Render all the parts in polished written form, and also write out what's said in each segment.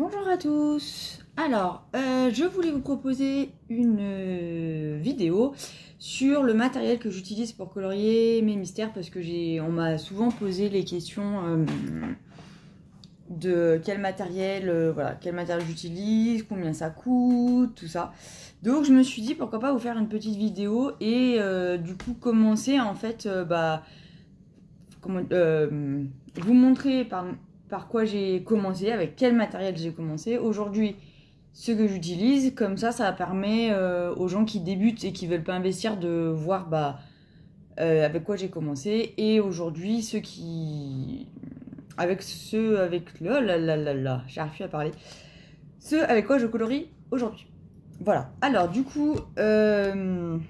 Bonjour à tous. Alors, je voulais vous proposer une vidéo sur le matériel que j'utilise pour colorier mes mystères parce que on m'a souvent posé les questions de quel matériel, quel matériel j'utilise, combien ça coûte, tout ça. Donc je me suis dit pourquoi pas vous faire une petite vidéo et du coup commencer en fait, vous montrer par quoi j'ai commencé, avec quel matériel j'ai commencé. Aujourd'hui, ce que j'utilise, comme ça permet aux gens qui débutent et qui veulent pas investir de voir avec quoi j'ai commencé. Et aujourd'hui, j'arrive plus à parler. Ceux avec quoi je colorie aujourd'hui. Voilà. Alors du coup, en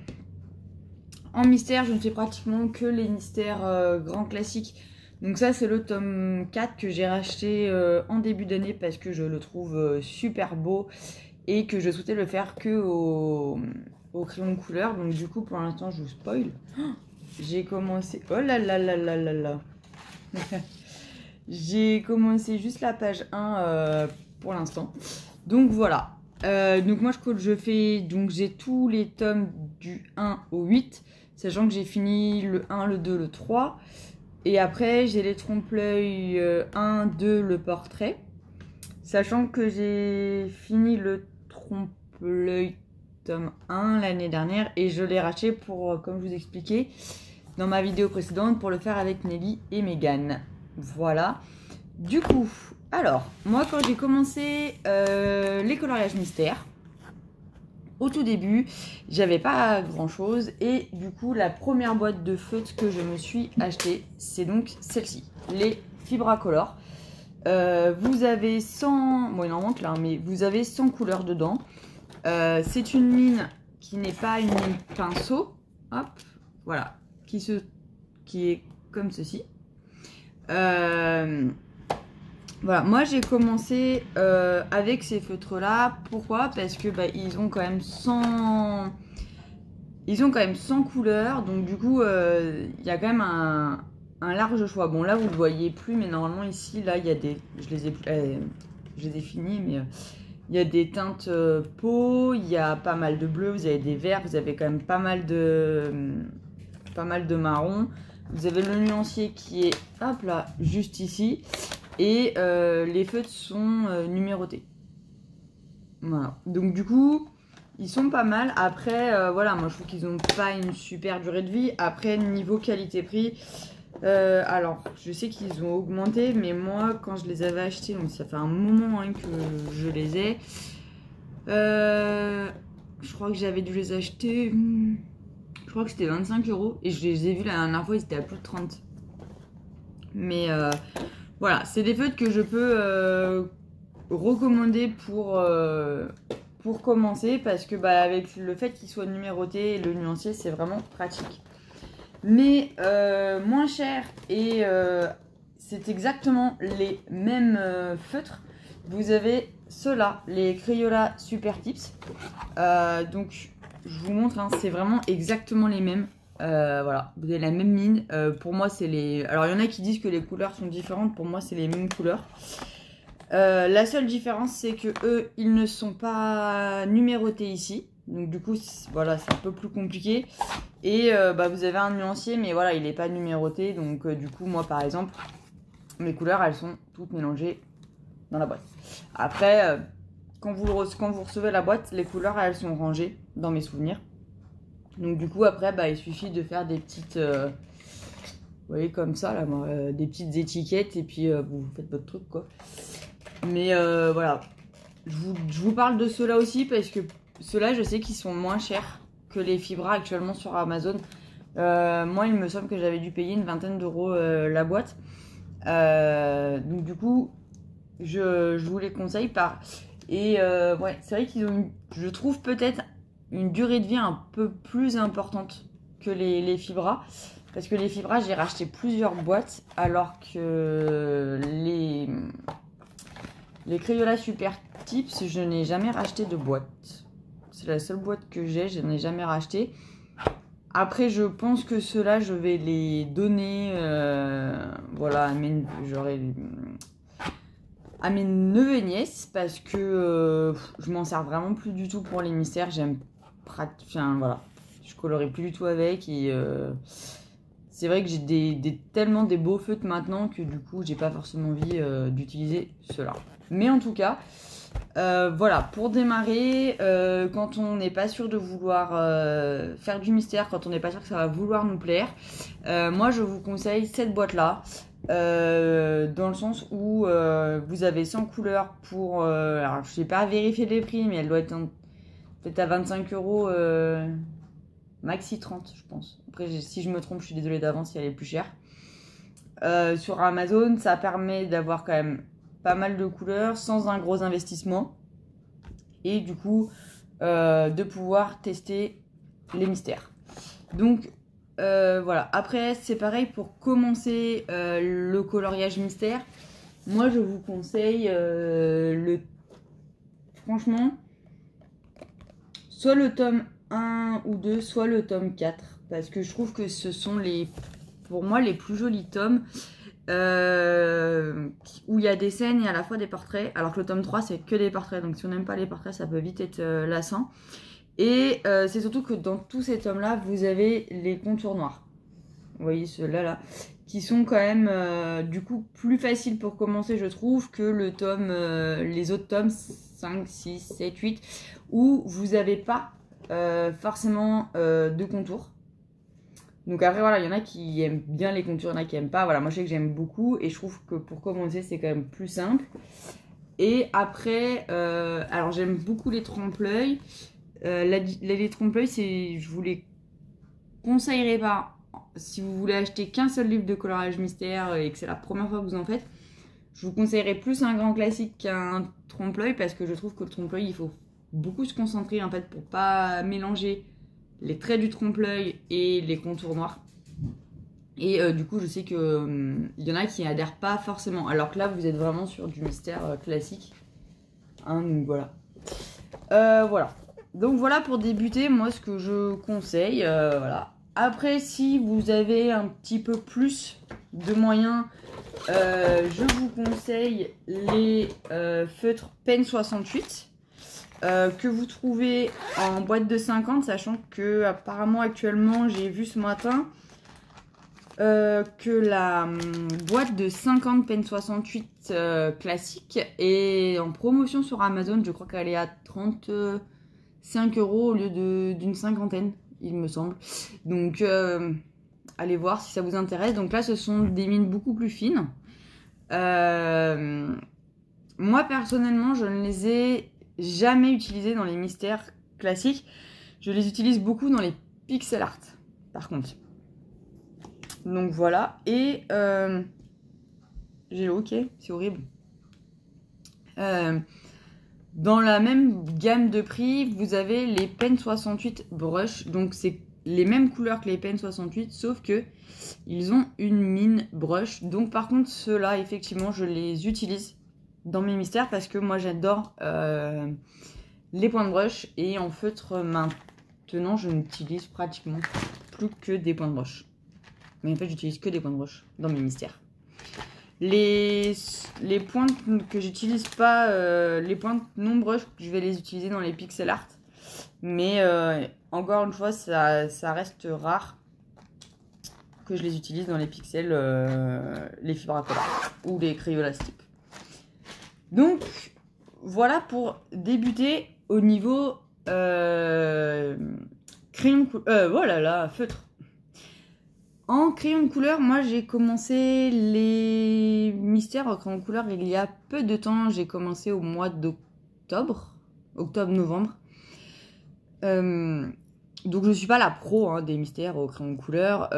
mystère, je ne fais pratiquement que les mystères grands classiques. Donc ça, c'est le tome 4 que j'ai racheté en début d'année parce que je le trouve super beau et que je souhaitais le faire que au crayon de couleur. Donc du coup, pour l'instant, je vous spoil. J'ai commencé... Oh là là là là là là. J'ai commencé juste la page 1 pour l'instant. Donc voilà. Donc moi, j'ai tous les tomes du 1 au 8. Sachant que j'ai fini le 1, le 2, le 3. Et après, j'ai les trompe-l'œil 1, 2, le portrait. Sachant que j'ai fini le trompe-l'œil tome 1 l'année dernière. Et je l'ai racheté pour, comme je vous expliquais dans ma vidéo précédente, pour le faire avec Nelly et Megan. Voilà. Du coup, alors, moi quand j'ai commencé les coloriages mystères, au tout début, j'avais pas grand chose et du coup la première boîte de feutres que je me suis acheté, c'est donc celle-ci, les Fibracolor. Vous avez 100, bon il en manque là, mais vous avez 100 couleurs dedans. C'est une mine qui n'est pas une mine pinceau, hop, voilà, qui est comme ceci. Voilà, moi j'ai commencé avec ces feutres là. Pourquoi? Parce que ils ont quand même 100 couleurs, donc du coup il y a quand même un large choix. Bon là vous le voyez plus, mais normalement ici là il y a des, je les ai finis, mais il y a des teintes peau, il y a pas mal de bleu, vous avez des verts, vous avez quand même pas mal de marron. Vous avez le nuancier qui est hop là juste ici. Et les feutres sont numérotés. Voilà. Donc du coup, ils sont pas mal. Après, voilà, moi je trouve qu'ils n'ont pas une super durée de vie. Après, niveau qualité-prix, alors je sais qu'ils ont augmenté, mais moi quand je les avais achetés, donc ça fait un moment que je les ai. Je crois que j'avais dû les acheter, je crois que c'était 25 € et je les ai vus la dernière fois, ils étaient à plus de 30. Mais voilà, c'est des feutres que je peux recommander pour commencer parce que avec le fait qu'ils soient numérotés, le nuancier c'est vraiment pratique. Mais moins cher et c'est exactement les mêmes feutres. Vous avez ceux-là, les Crayola Super Tips. Donc je vous montre, hein, c'est vraiment exactement les mêmes. Voilà, vous avez la même mine. Pour moi, c'est les... Alors, il y en a qui disent que les couleurs sont différentes. Pour moi, c'est les mêmes couleurs. La seule différence, c'est que eux, ils ne sont pas numérotés ici. Donc, du coup, voilà, c'est un peu plus compliqué. Et vous avez un nuancier, mais voilà, il n'est pas numéroté. Donc, du coup, moi, par exemple, mes couleurs, elles sont toutes mélangées dans la boîte. Après, quand vous recevez la boîte, les couleurs, elles sont rangées dans mes souvenirs. Donc du coup après il suffit de faire des petites vous voyez comme ça là, des petites étiquettes et puis vous faites votre truc quoi. Mais voilà, je vous parle de ceux-là aussi parce que ceux-là je sais qu'ils sont moins chers que les Fibra actuellement sur Amazon. Moi il me semble que j'avais dû payer une vingtaine d'euros la boîte. Donc du coup je vous les conseille et ouais, c'est vrai qu'ils ont je trouve peut-être une durée de vie un peu plus importante que les Fibra. Parce que les Fibra, j'ai racheté plusieurs boîtes, alors que les Crayola Super Tips, je n'ai jamais racheté de boîte. C'est la seule boîte que j'ai, je n'ai jamais racheté. Après, je pense que ceux-là, je vais les donner. Voilà, à mes neveux et nièces parce que je m'en sers vraiment plus du tout pour les mystères. Enfin, voilà, je colorie plus du tout avec et c'est vrai que j'ai tellement des beaux feutres maintenant que du coup j'ai pas forcément envie d'utiliser ceux-là. Mais en tout cas, voilà, pour démarrer, quand on n'est pas sûr de vouloir faire du mystère, quand on n'est pas sûr que ça va vouloir nous plaire, moi je vous conseille cette boîte-là. Dans le sens où vous avez 100 couleurs pour... alors je sais pas vérifier les prix, mais elle doit être peut-être à 25 €, maxi 30 je pense. Après si je me trompe, je suis désolée d'avance si elle est plus chère. Sur Amazon, ça permet d'avoir quand même pas mal de couleurs sans un gros investissement. Et du coup, de pouvoir tester les mystères. Donc voilà, après c'est pareil pour commencer le coloriage mystère. Moi je vous conseille franchement soit le tome 1 ou 2, soit le tome 4 parce que je trouve que ce sont pour moi les plus jolis tomes où il y a des scènes et à la fois des portraits, alors que le tome 3 c'est que des portraits, donc si on n'aime pas les portraits ça peut vite être lassant. Et c'est surtout que dans tous ces tomes-là, vous avez les contours noirs. Vous voyez ceux-là, là, qui sont quand même, du coup, plus faciles pour commencer, je trouve, que les autres tomes 5, 6, 7, 8, où vous n'avez pas forcément de contours. Donc après, voilà, il y en a qui aiment bien les contours, il y en a qui n'aiment pas. Voilà, moi, je sais que j'aime beaucoup et je trouve que pour commencer, c'est quand même plus simple. Et après, alors j'aime beaucoup les trompe-l'œil. Les trompe-l'œil, je vous les conseillerais pas si vous voulez acheter qu'un seul livre de coloriage mystère et que c'est la première fois que vous en faites. Je vous conseillerais plus un grand classique qu'un trompe-l'œil parce que je trouve que le trompe-l'œil, il faut beaucoup se concentrer en fait pour pas mélanger les traits du trompe-l'œil et les contours noirs. Et du coup, je sais que il y en a qui adhèrent pas forcément. Alors que là, vous êtes vraiment sur du mystère classique. Hein, donc voilà. Voilà. Donc voilà pour débuter, moi ce que je conseille, voilà. Après, si vous avez un petit peu plus de moyens, je vous conseille les feutres Pen 68 que vous trouvez en boîte de 50, sachant que apparemment actuellement, j'ai vu ce matin que la boîte de 50 Pen 68 classique est en promotion sur Amazon. Je crois qu'elle est à 35 € au lieu d'une cinquantaine, il me semble. Donc, allez voir si ça vous intéresse. Donc là, ce sont des mines beaucoup plus fines. Moi, personnellement, je ne les ai jamais utilisées dans les mystères classiques. Je les utilise beaucoup dans les pixel art, par contre. Donc voilà. Et j'ai le ok, c'est horrible. Dans la même gamme de prix, vous avez les Pen 68 Brush. Donc c'est les mêmes couleurs que les Pen 68, sauf que ils ont une mine brush. Donc par contre, ceux-là, effectivement, je les utilise dans mes mystères parce que moi j'adore les points de brush. Et en feutre maintenant, je n'utilise pratiquement plus que des points de brush. Mais en fait, j'utilise que des points de brush dans mes mystères. Les points que j'utilise pas, les points non brush, je vais les utiliser dans les pixel art. Mais encore une fois, ça reste rare que je les utilise dans les pixels, les fibres à colle ou les crayons stick. Donc, voilà pour débuter au niveau crayon, oh là là, feutre. En crayon de couleur, moi j'ai commencé les mystères en crayon de couleur il y a peu de temps. J'ai commencé au mois d'octobre, octobre-novembre. Donc je suis pas la pro hein, des mystères au crayon de couleur.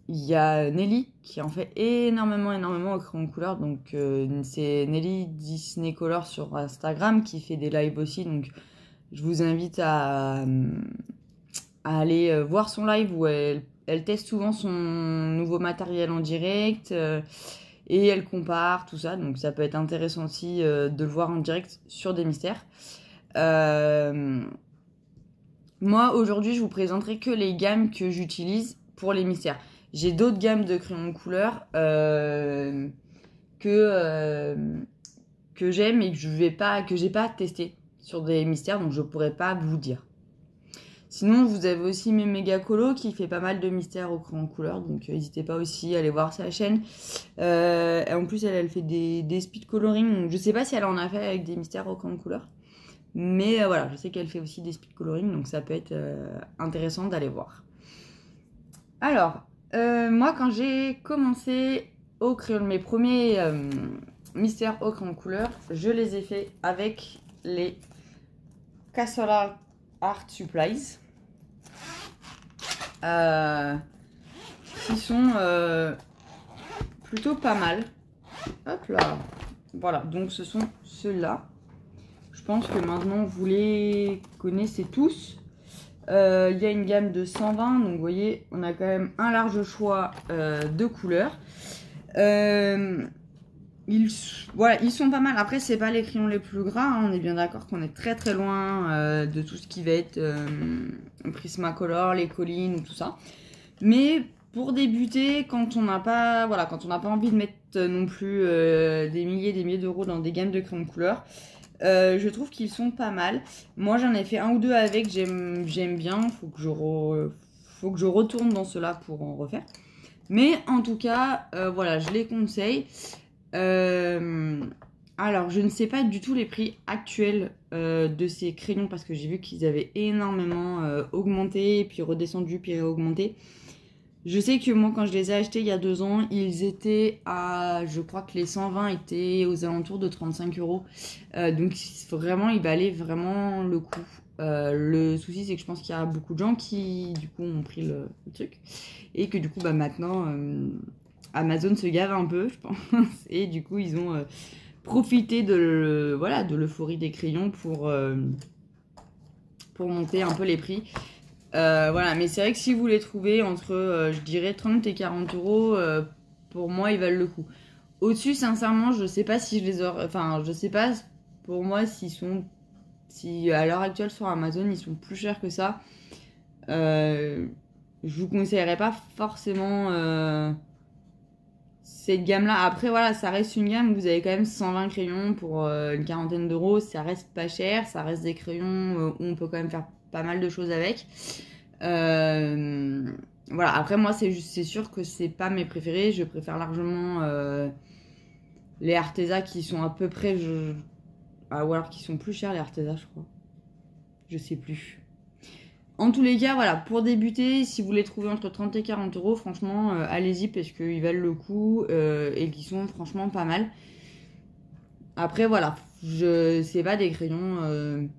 Il y a Nelly qui en fait énormément au crayon de couleur. Donc c'est Nelly Disney Color sur Instagram qui fait des lives aussi. Donc je vous invite à aller voir son live où elle teste souvent son nouveau matériel en direct et elle compare tout ça. Donc ça peut être intéressant aussi de le voir en direct sur des mystères. Moi aujourd'hui je vous présenterai que les gammes que j'utilise pour les mystères. J'ai d'autres gammes de crayons de couleur que que j'aime et que j'ai pas testé sur des mystères, donc je pourrais pas vous dire. Sinon, vous avez aussi mes méga colo qui fait pas mal de mystères au crayon couleur, donc n'hésitez pas aussi à aller voir sa chaîne. Et en plus, elle fait des speed coloring, donc je sais pas si elle en a fait avec des mystères au crayon couleur. Mais voilà, je sais qu'elle fait aussi des speed coloring, donc ça peut être intéressant d'aller voir. Alors, moi quand j'ai commencé au crayon, mes premiers mystères au crayon couleur, je les ai fait avec les Castle Art Supplies. Qui sont plutôt pas mal. Hop là. Voilà, donc ce sont ceux-là. Je pense que maintenant vous les connaissez tous. Il y a une gamme de 120, donc vous voyez, on a quand même un large choix de couleurs. Ils sont pas mal. Après, c'est pas les crayons les plus gras, hein. On est bien d'accord qu'on est très très loin de tout ce qui va être Prismacolor, les collines, tout ça. Mais pour débuter, quand on n'a pas, voilà, quand on n'a pas envie de mettre non plus des milliers d'euros dans des gammes de crayons de couleur, je trouve qu'ils sont pas mal. Moi, j'en ai fait un ou deux avec, j'aime bien. Faut que je retourne dans ceux-là pour en refaire. Mais en tout cas, voilà, je les conseille. Alors, je ne sais pas du tout les prix actuels de ces crayons parce que j'ai vu qu'ils avaient énormément augmenté, puis redescendu, puis augmenté. Je sais que moi, quand je les ai achetés il y a 2 ans, ils étaient à... Je crois que les 120 étaient aux alentours de 35 €. Donc, vraiment, ils valaient vraiment le coup. Le souci, c'est que je pense qu'il y a beaucoup de gens qui, du coup, ont pris le truc. Et que, du coup, bah, maintenant... Amazon se gave un peu, je pense, et du coup ils ont profité de l'euphorie des crayons pour monter un peu les prix. Voilà, mais c'est vrai que si vous les trouvez entre, je dirais 30 et 40 €, pour moi ils valent le coup. Au-dessus, sincèrement, je sais pas si je les aurais, enfin, je sais pas pour moi si à l'heure actuelle sur Amazon ils sont plus chers que ça. Je vous conseillerais pas forcément cette gamme-là. Après, voilà, ça reste une gamme où vous avez quand même 120 crayons pour une quarantaine d'euros. Ça reste pas cher. Ça reste des crayons où on peut quand même faire pas mal de choses avec. Voilà, après, moi, c'est sûr que c'est pas mes préférés. Je préfère largement les Arteza qui sont à peu près... Ah, ou alors qui sont plus chers, les Arteza, je crois. Je sais plus. En tous les cas, voilà, pour débuter, si vous les trouvez entre 30 et 40 €, franchement, allez-y parce qu'ils valent le coup et qu'ils sont franchement pas mal. Après, voilà, c'est pas des crayons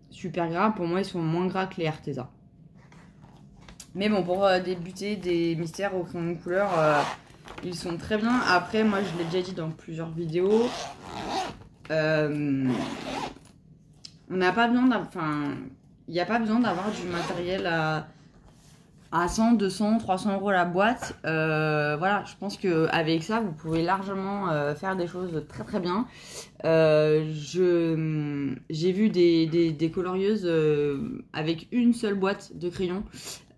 super gras. Pour moi, ils sont moins gras que les Arteza. Mais bon, pour débuter des mystères au crayon de couleur, ils sont très bien. Après, moi, je l'ai déjà dit dans plusieurs vidéos. On n'a pas besoin il n'y a pas besoin d'avoir du matériel à 100, 200, 300 € la boîte. Voilà, je pense qu'avec ça, vous pouvez largement faire des choses très très bien. J'ai vu des colorieuses avec une seule boîte de crayons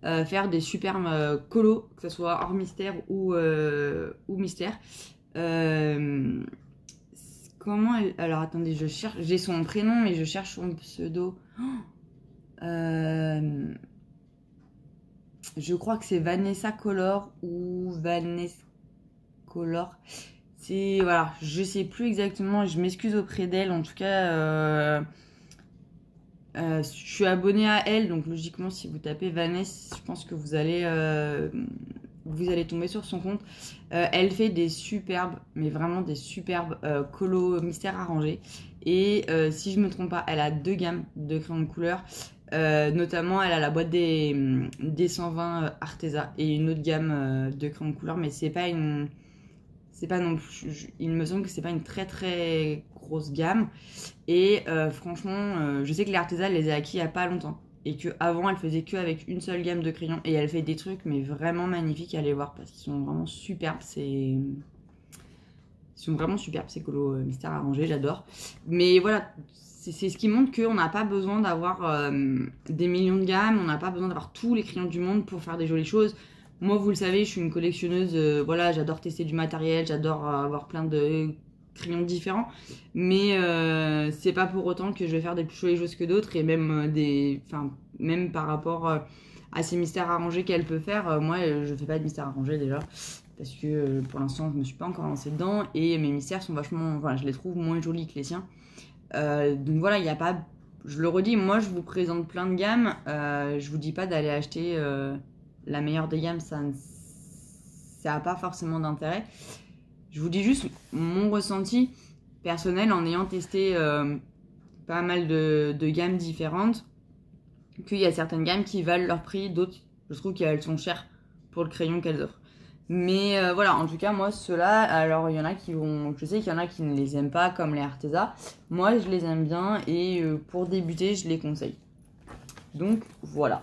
faire des superbes colos, que ce soit hors mystère ou mystère. Comment elle... Alors attendez, je cherche, j'ai son prénom mais je cherche son pseudo. Je crois que c'est Vanessa Color ou Vanessa Color. C'est... Voilà, je sais plus exactement, je m'excuse auprès d'elle. En tout cas, je suis abonnée à elle, donc logiquement si vous tapez Vanessa, je pense que vous allez tomber sur son compte. Elle fait des superbes, mais vraiment des superbes colos mystères arrangés. Et si je me trompe pas, elle a 2 gammes de crayons de couleur. Notamment, elle a la boîte des 120 Arteza et une autre gamme de crayons de couleur, mais c'est pas non plus. Il me semble que c'est pas une très très grosse gamme. Et franchement, je sais que les Arteza, elle les a acquis il y a pas longtemps. Et qu'avant, elle faisait que avec une seule gamme de crayons. Et elle fait des trucs, mais vraiment magnifiques à aller voir parce qu'ils sont vraiment superbes. Ils sont vraiment superbes, ces colos mystères arrangés, j'adore. Mais voilà, c'est ce qui montre qu'on n'a pas besoin d'avoir des millions de gammes. On n'a pas besoin d'avoir tous les crayons du monde pour faire des jolies choses. Moi, vous le savez, je suis une collectionneuse, voilà, j'adore tester du matériel, j'adore avoir plein de crayons différents, mais c'est pas pour autant que je vais faire des plus jolies choses que d'autres, et même même par rapport à ces mystères arrangés qu'elle peut faire, moi je fais pas de mystères arrangés déjà, parce que pour l'instant je me suis pas encore lancée dedans, et mes mystères sont vachement, enfin je les trouve moins jolis que les siens. Donc voilà, il n'y a pas, je le redis, moi je vous présente plein de gammes, je vous dis pas d'aller acheter la meilleure des gammes, ça n'a pas forcément d'intérêt. Je vous dis juste mon ressenti personnel en ayant testé pas mal de gammes différentes, qu'il y a certaines gammes qui valent leur prix, d'autres je trouve qu'elles sont chères pour le crayon qu'elles offrent. Mais voilà, en tout cas moi ceux-là, alors il y en a qui vont, je sais qu'il y en a qui ne les aiment pas comme les Arteza, moi je les aime bien et pour débuter je les conseille. Donc voilà.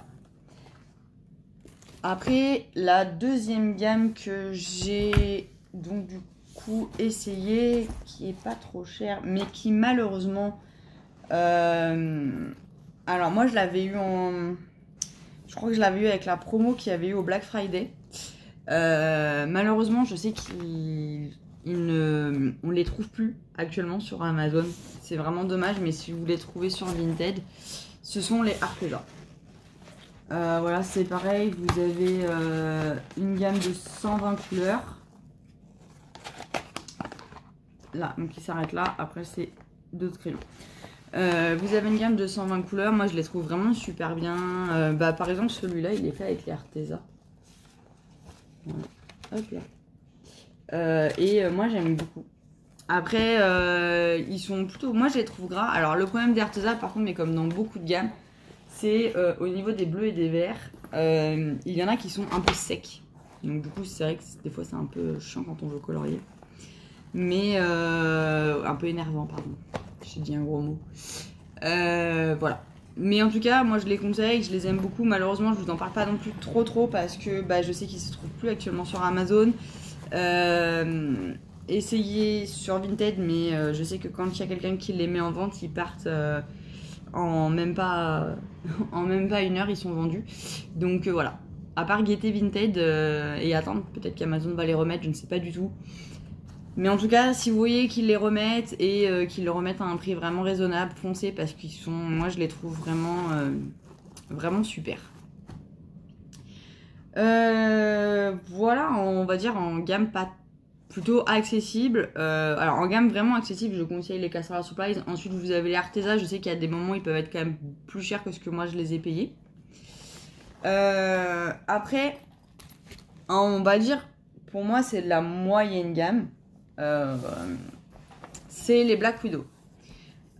Après la deuxième gamme que j'ai donc du coup essayé, qui est pas trop chère mais qui malheureusement alors moi je l'avais eu en, je crois que je l'avais eu avec la promo qu'il y avait eu au Black Friday. Malheureusement je sais on ne les trouve plus actuellement sur Amazon, c'est vraiment dommage, mais si vous les trouvez sur Vinted, ce sont les Arteza. Voilà, c'est pareil, vous avez une gamme de 120 couleurs là, donc qui s'arrête là, après c'est d'autres crayons. Vous avez une gamme de 120 couleurs, moi je les trouve vraiment super bien. Par exemple celui-là il est fait avec les Arteza. Voilà. Hop là. Moi j'aime beaucoup. Après ils sont plutôt, moi je les trouve gras. Alors le problème des Arteza par contre, mais comme dans beaucoup de gammes, c'est au niveau des bleus et des verts, il y en a qui sont un peu secs. Donc du coup c'est vrai que des fois c'est un peu chiant quand on veut colorier. Mais un peu énervant, pardon. J'ai dit un gros mot. Voilà. Mais en tout cas, moi je les conseille, je les aime beaucoup. Malheureusement, je vous en parle pas non plus trop parce que je sais qu'ils se trouvent plus actuellement sur Amazon. Essayez sur Vinted, mais je sais que quand il y a quelqu'un qui les met en vente, ils partent en même pas une heure, ils sont vendus. Donc voilà. À part guetter Vinted et attendre, peut-être qu'Amazon va les remettre, je ne sais pas du tout. Mais en tout cas, si vous voyez qu'ils les remettent et qu'ils le remettent à un prix vraiment raisonnable, foncez parce qu'ils sont, moi je les trouve vraiment super. Voilà, on va dire en gamme pas plutôt accessible. Alors en gamme vraiment accessible, je conseille les Cassara Supplies. Ensuite vous avez les Arteza, je sais qu'il y a des moments où ils peuvent être quand même plus chers que ce que moi je les ai payés. Après, on va dire, pour moi c'est de la moyenne gamme. C'est les Black Widow.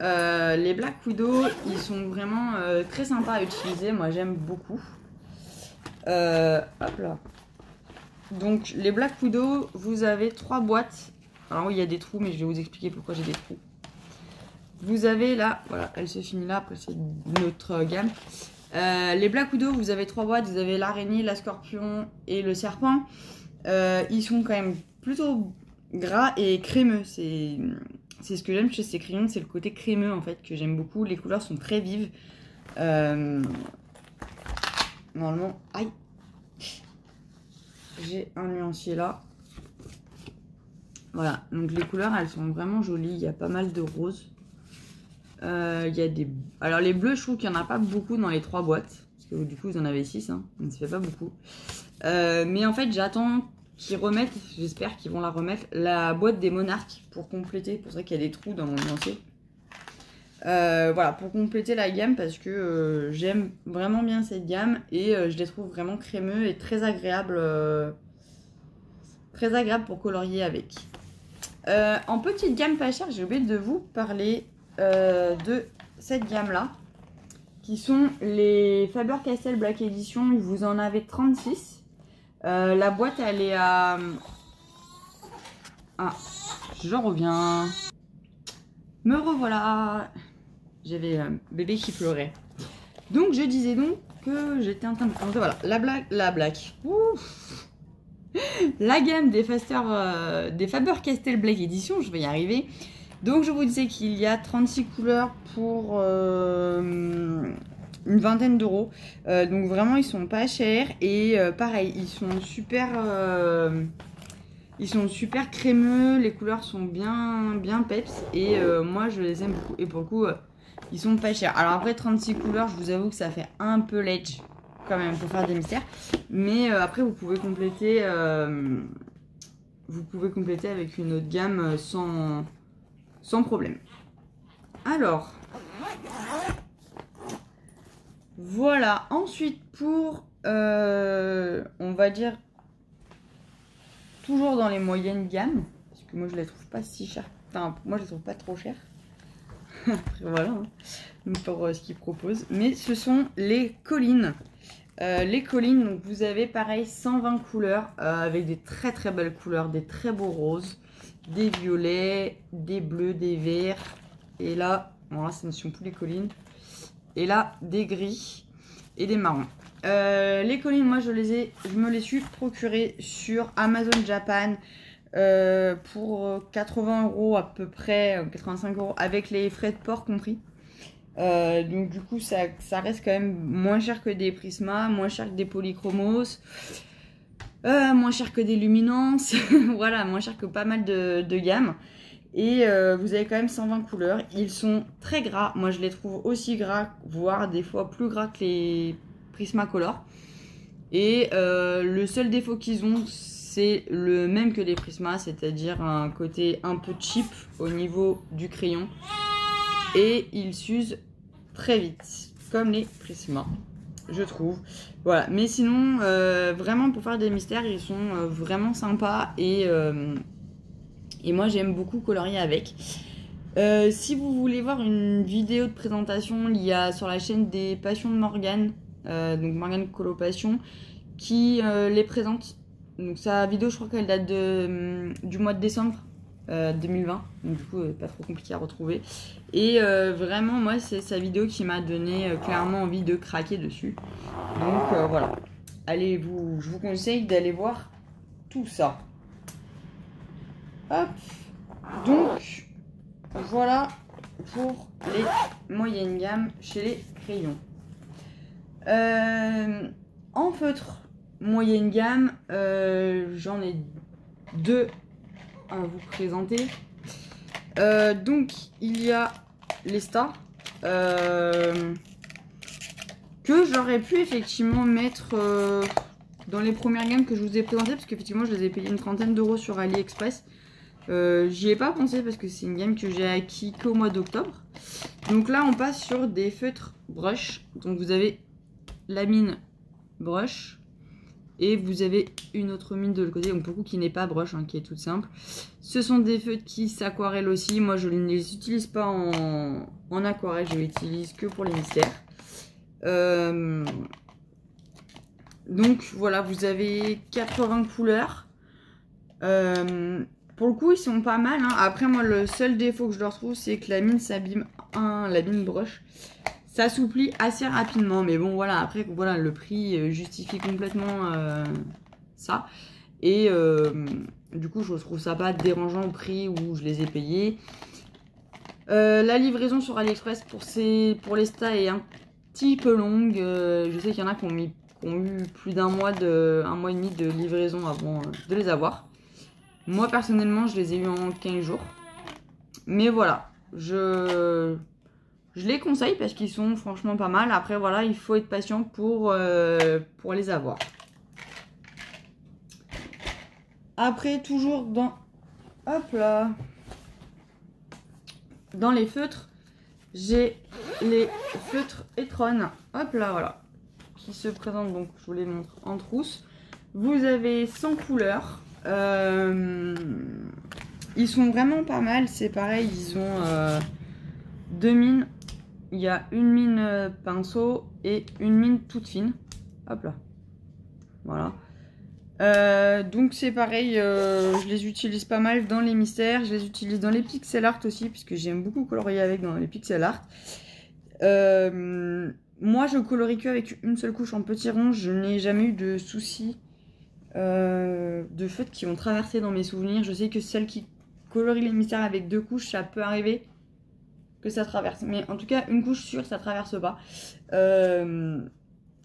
Les Black Widow, ils sont vraiment très sympas à utiliser. Moi, j'aime beaucoup. Hop là. Donc, les Black Widow, vous avez 3 boîtes. Alors, oui, il y a des trous, mais je vais vous expliquer pourquoi j'ai des trous. Vous avez là, voilà, elle se finit là. Après, c'est notre gamme. Les Black Widow, vous avez 3 boîtes. Vous avez l'araignée, la scorpion et le serpent. Ils sont quand même plutôt gras et crémeux, c'est ce que j'aime chez ces crayons, c'est le côté crémeux en fait que j'aime beaucoup. Les couleurs sont très vives. Normalement, aïe, j'ai un nuancier là. Voilà, donc les couleurs elles sont vraiment jolies. Il y a pas mal de roses. Il y a des, alors les bleus, je trouve qu'il n'y en a pas beaucoup dans les 3 boîtes parce que du coup vous en avez 6, hein, donc ça fait pas beaucoup. Mais en fait j'attends qu'ils remettent, j'espère qu'ils vont la remettre, la boîte des monarques pour compléter. Pour ça qu'il y a des trous dans mon nuancier. Voilà, pour compléter la gamme parce que j'aime vraiment bien cette gamme et je les trouve vraiment crémeux et très agréable pour colorier avec. En petite gamme pas chère, j'ai oublié de vous parler de cette gamme là qui sont les Faber-Castell Black Edition. Vous en avez 36. La boîte elle est à... Ah, je reviens. Me revoilà. J'avais bébé qui pleurait. Donc je disais donc que j'étais en train de présenter, voilà, la black. Ouf. La gamme des Faber-Castell Black Edition, je vais y arriver. Donc je vous disais qu'il y a 36 couleurs pour une vingtaine d'euros. Donc vraiment ils sont pas chers et pareil ils sont super crémeux, les couleurs sont bien peps et moi je les aime beaucoup et pour le coup ils sont pas chers. Alors après 36 couleurs, je vous avoue que ça fait un peu ledge quand même pour faire des mystères, mais après vous pouvez compléter avec une autre gamme sans problème. Alors voilà, ensuite pour on va dire toujours dans les moyennes gammes, parce que moi je les trouve pas si chères, enfin moi je les trouve pas trop chères. Après voilà, hein, pour ce qu'ils proposent, mais ce sont les collines. Les collines, donc vous avez pareil 120 couleurs avec des très très belles couleurs, des très beaux roses, des violets, des bleus, des verts, et là, bon là ce ne sont plus les collines, et là des gris et des marrons. Les collines, moi je me les suis procurées sur Amazon Japan pour 80 € à peu près, 85 € avec les frais de port compris. Donc du coup ça reste quand même moins cher que des Prisma, moins cher que des Polychromos, moins cher que des Luminance, voilà, moins cher que pas mal de gammes. Et vous avez quand même 120 couleurs, ils sont très gras, moi je les trouve aussi gras, voire des fois plus gras que les Prismacolor. Et le seul défaut qu'ils ont, c'est le même que les Prisma, c'est-à-dire un côté un peu cheap au niveau du crayon. Et ils s'usent très vite, comme les Prisma, je trouve. Voilà, mais sinon, vraiment pour faire des mystères, ils sont vraiment sympas et moi j'aime beaucoup colorier avec. Si vous voulez voir une vidéo de présentation, il y a sur la chaîne des Passions de Morgane, donc Morgane Colopassion, qui les présente. Donc sa vidéo, je crois qu'elle date du mois de décembre 2020, donc du coup pas trop compliqué à retrouver. Et vraiment moi c'est sa vidéo qui m'a donné clairement envie de craquer dessus. Donc voilà, je vous conseille d'aller voir tout ça. Hop, donc voilà pour les moyennes gammes chez les crayons. En feutre moyenne gamme, j'en ai deux à vous présenter. Donc il y a les stars que j'aurais pu effectivement mettre dans les premières gammes que je vous ai présentées, parce qu'effectivement je les ai payées une trentaine d'euros sur AliExpress. J'y ai pas pensé parce que c'est une gamme que j'ai acquis qu'au mois d'octobre. Donc là on passe sur des feutres brush. Donc vous avez la mine brush et vous avez une autre mine de l'autre côté, donc pour le coup qui n'est pas brush, hein, qui est toute simple. Ce sont des feutres qui s'aquarellent aussi. Moi je ne les utilise pas en aquarelle, je les utilise que pour les mystères. Donc voilà, vous avez 80 couleurs. Pour le coup ils sont pas mal, hein. Après moi le seul défaut que je leur trouve, c'est que la mine s'abîme, la mine brush s'assouplit assez rapidement, mais bon voilà, après voilà, le prix justifie complètement ça. Et du coup je trouve ça pas dérangeant au prix où je les ai payés. La livraison sur AliExpress pour les stas est un petit peu longue. Je sais qu'il y en a qui ont eu plus d'un mois, un mois et demi de livraison avant de les avoir. Moi personnellement je les ai eu en 15 jours. Mais voilà, je les conseille parce qu'ils sont franchement pas mal. Après voilà, il faut être patient pour les avoir. Après toujours hop là, dans les feutres, j'ai les feutres Etron. Hop là, voilà, qui se présentent, donc je vous les montre en trousse. Vous avez 100 couleurs. Ils sont vraiment pas mal, c'est pareil, ils ont deux mines. Il y a une mine pinceau et une mine toute fine. Hop là. Voilà. Donc c'est pareil, je les utilise pas mal dans les mystères. Je les utilise dans les pixel art aussi, puisque j'aime beaucoup colorier avec dans les pixel art. Moi je colorie que avec une seule couche en petit rond. Je n'ai jamais eu de soucis de feutres qui ont traversé dans mes souvenirs. Je sais que celles qui colorient les mystères avec deux couches, ça peut arriver ça traverse. Mais en tout cas, une couche sûre, ça traverse pas.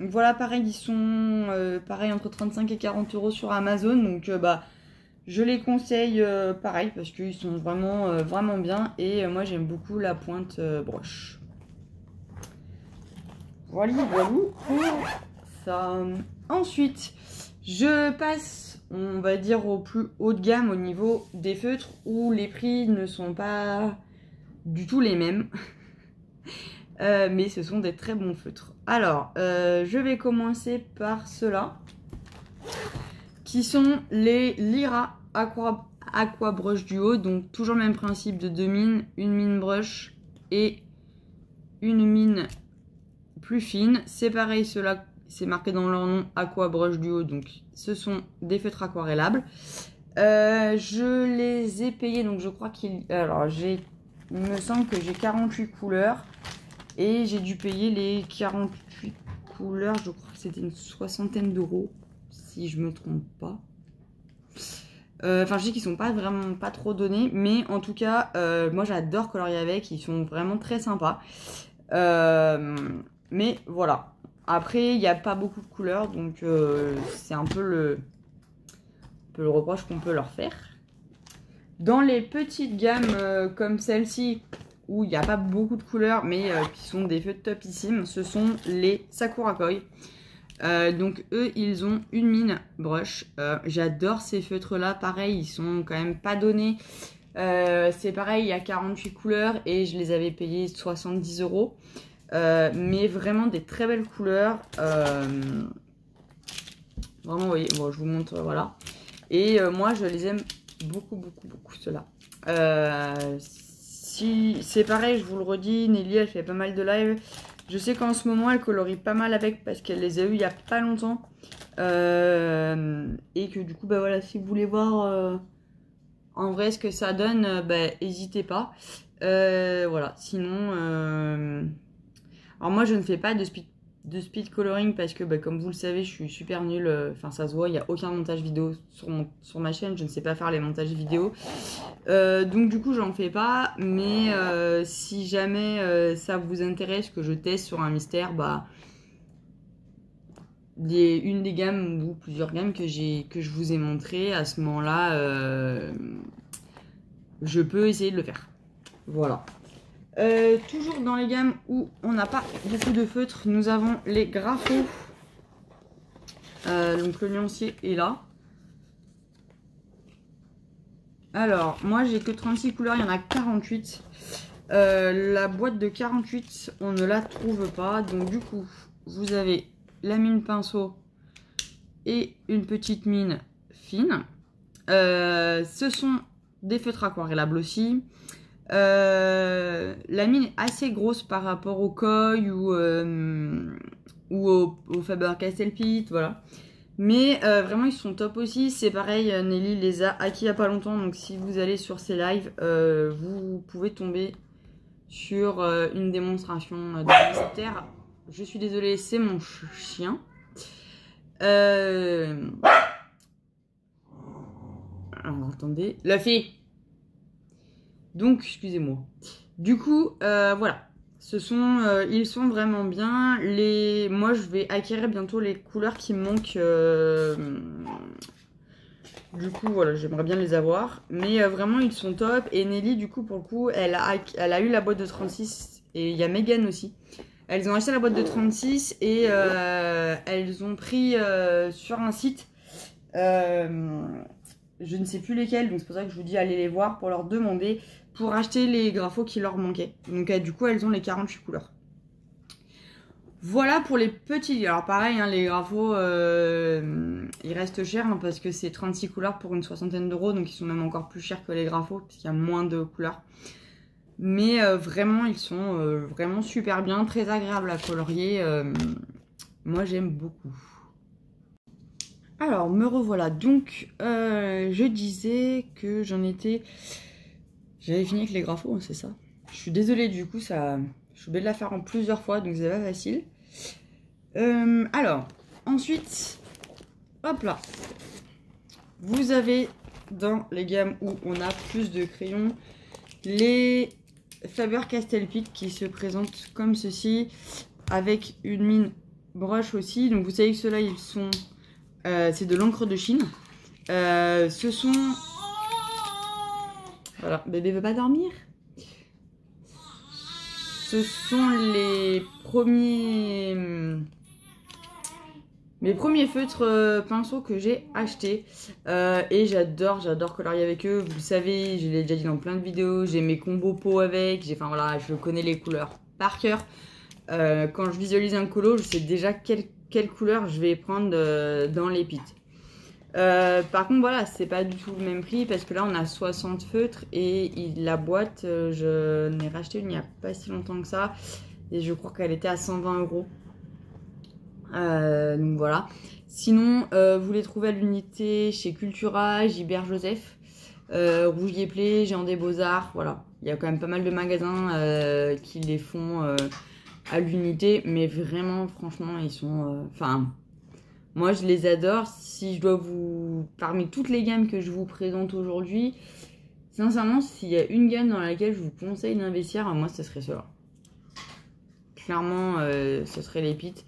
Voilà, pareil, ils sont pareil entre 35 et 40 € sur Amazon. Donc, bah, je les conseille pareil parce qu'ils sont vraiment, vraiment bien. Et moi, j'aime beaucoup la pointe broche. Voilà, voilà pour ça. Ensuite, je passe, on va dire, au plus haut de gamme au niveau des feutres où les prix ne sont pas du tout les mêmes. Mais ce sont des très bons feutres. Alors, je vais commencer par ceux-là, qui sont les Lyra Aqua Brush Duo. Donc, toujours le même principe de 2 mines, une mine brush et une mine plus fine. C'est pareil, ceux-là, c'est marqué dans leur nom Aqua Brush Duo. Donc, ce sont des feutres aquarellables. Je les ai payés, donc je crois qu'il... Alors, il me semble que j'ai 48 couleurs. Et j'ai dû payer les 48 couleurs, je crois que c'était une 60aine d'euros, si je me trompe pas. Enfin, je dis qu'ils sont pas vraiment pas trop donnés, mais en tout cas, moi j'adore colorier avec, ils sont vraiment très sympas. Mais voilà. Après, il n'y a pas beaucoup de couleurs, donc c'est un peu le reproche qu'on peut leur faire. Dans les petites gammes comme celle-ci, où il n'y a pas beaucoup de couleurs, mais qui sont des feutres topissimes, ce sont les Sakura Koi. Donc eux, ils ont une mine brush. J'adore ces feutres-là. Pareil, ils sont quand même pas donnés. C'est pareil, il y a 48 couleurs et je les avais payés 70 €. Mais vraiment des très belles couleurs. Vraiment, vous voyez, bon, je vous montre, voilà. Et moi, je les aime beaucoup, beaucoup, beaucoup, ceux-là. Si c'est pareil, je vous le redis, Nelly, elle fait pas mal de live. Je sais qu'en ce moment, elle colorie pas mal avec parce qu'elle les a eu il y a pas longtemps. Et que du coup, bah voilà, si vous voulez voir en vrai ce que ça donne, bah n'hésitez pas. Voilà, sinon... Alors moi, je ne fais pas de speed coloring parce que, bah, comme vous le savez, je suis super nulle. Enfin, ça se voit, il n'y a aucun montage vidéo sur ma chaîne. Je ne sais pas faire les montages vidéo. Donc, du coup, j'en fais pas. Mais si jamais ça vous intéresse que je teste sur un mystère, bah, une des gammes ou plusieurs gammes que je vous ai montré, à ce moment-là, je peux essayer de le faire. Voilà. Toujours dans les gammes où on n'a pas beaucoup de feutres, nous avons les Grapho. Donc le nuancier est là. Alors, moi j'ai que 36 couleurs, il y en a 48. La boîte de 48, on ne la trouve pas. Donc du coup, vous avez la mine pinceau et une petite mine fine. Ce sont des feutres aquarellables aussi. La mine est assez grosse par rapport au Koi ou au Faber-Castell Pit, voilà. Mais vraiment ils sont top aussi. C'est pareil, Nelly les a acquis il n'y a pas longtemps. Donc si vous allez sur ses lives, vous pouvez tomber sur une démonstration de mystère. Je suis désolée, c'est mon chien. Alors attendez, la fille. Donc, excusez-moi. Du coup, voilà. Ils sont vraiment bien. Moi, je vais acquérir bientôt les couleurs qui me manquent. Du coup, voilà, j'aimerais bien les avoir. Mais vraiment, ils sont top. Et Nelly, du coup, pour le coup, elle a eu la boîte de 36. Et il y a Megan aussi. Elles ont acheté la boîte de 36 et elles ont pris sur un site. Je ne sais plus lesquels, donc c'est pour ça que je vous dis allez les voir pour leur demander pour acheter les Grapho qui leur manquaient. Donc du coup elles ont les 48 couleurs. Voilà pour les petits. Alors pareil, hein, les Grapho ils restent chers hein, parce que c'est 36 couleurs pour une 60aine d'euros, donc ils sont même encore plus chers que les Grapho parce qu'il y a moins de couleurs. Mais vraiment ils sont vraiment super bien, très agréables à colorier. Moi j'aime beaucoup. Alors, me revoilà. Donc, je disais que j'avais fini avec les Grapho, hein, c'est ça. Je suis désolée, du coup, je suis obligée de la faire en plusieurs fois, donc c'est pas facile. Alors, ensuite, hop là. Vous avez, dans les gammes où on a plus de crayons, les Faber-Castell Pitt qui se présente comme ceci, avec une mine brush aussi. Donc vous savez que ceux-là, ils sont... c'est de l'encre de Chine. Ce sont... Voilà, bébé veut pas dormir. Ce sont les premiers... Mes premiers feutres pinceaux que j'ai achetés. Et j'adore colorier avec eux. Vous le savez, je l'ai déjà dit dans plein de vidéos. J'ai mes combos peau avec. Enfin voilà, je connais les couleurs par cœur. Quand je visualise un colo, je sais déjà quelle couleur je vais prendre dans les pits. Par contre, voilà, c'est pas du tout le même prix parce que là, on a 60 feutres et la boîte, je n'ai racheté une il n'y a pas si longtemps que ça. Et je crois qu'elle était à 120 €. Donc voilà. Sinon, vous les trouvez à l'unité chez Cultura, Gilbert Joseph, Rougier Play, Géant des Beaux-Arts. Voilà, il y a quand même pas mal de magasins qui les font à l'unité, mais vraiment, franchement, ils sont... Enfin, moi, je les adore. Si je dois vous... Parmi toutes les gammes que je vous présente aujourd'hui, sincèrement, s'il y a une gamme dans laquelle je vous conseille d'investir, moi, ce serait cela. Clairement, ce serait les Pits.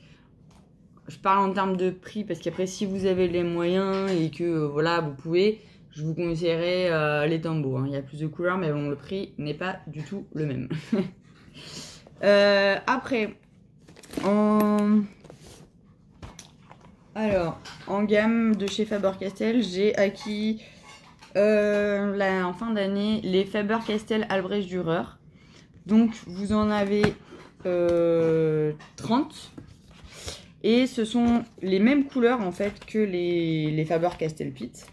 Je parle en termes de prix parce qu'après, si vous avez les moyens et que voilà, vous pouvez, je vous conseillerais les Tombow. Hein. Il y a plus de couleurs, mais bon, le prix n'est pas du tout le même. Après, alors, en gamme de chez Faber-Castell, j'ai acquis en fin d'année les Faber-Castell Albrecht Dürer. Donc, vous en avez 30. Et ce sont les mêmes couleurs en fait que les Faber-Castell Pitt.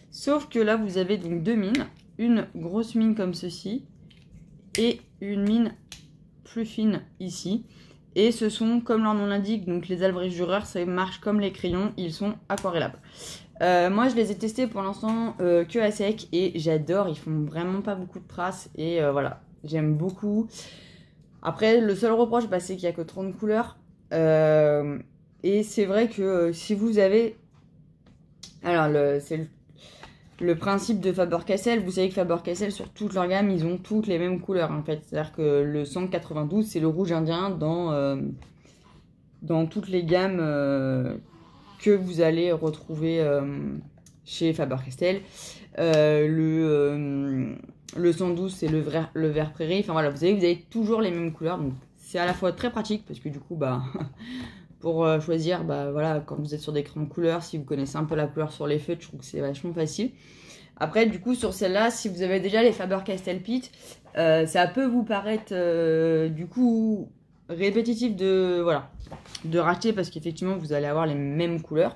Sauf que là, vous avez donc deux mines. Une grosse mine comme ceci et une mine plus fine ici. Et ce sont, comme leur nom l'indique, donc les Albrecht Dürer, ça marche comme les crayons, ils sont aquarellables. Moi, je les ai testés pour l'instant que à sec et j'adore, ils font vraiment pas beaucoup de traces et voilà, j'aime beaucoup. Après, le seul reproche, c'est qu'il n'y a que 30 couleurs. Et c'est vrai que si vous avez... Alors, c'est le principe de Faber-Castell. Vous savez que Faber-Castell, sur toute leur gamme, ils ont toutes les mêmes couleurs, en fait. C'est-à-dire que le 192, c'est le rouge indien dans toutes les gammes que vous allez retrouver chez Faber-Castell. Le 112, c'est le vert prairie. Enfin, voilà, vous savez que vous avez toujours les mêmes couleurs. Donc, c'est à la fois très pratique parce que du coup, pour choisir, voilà, quand vous êtes sur des crayons de couleur, si vous connaissez un peu la couleur sur les feutres, je trouve que c'est vachement facile. Après, du coup, sur celle-là, si vous avez déjà les Faber-Castell Pitt, ça peut vous paraître, du coup, répétitif de racheter parce qu'effectivement, vous allez avoir les mêmes couleurs.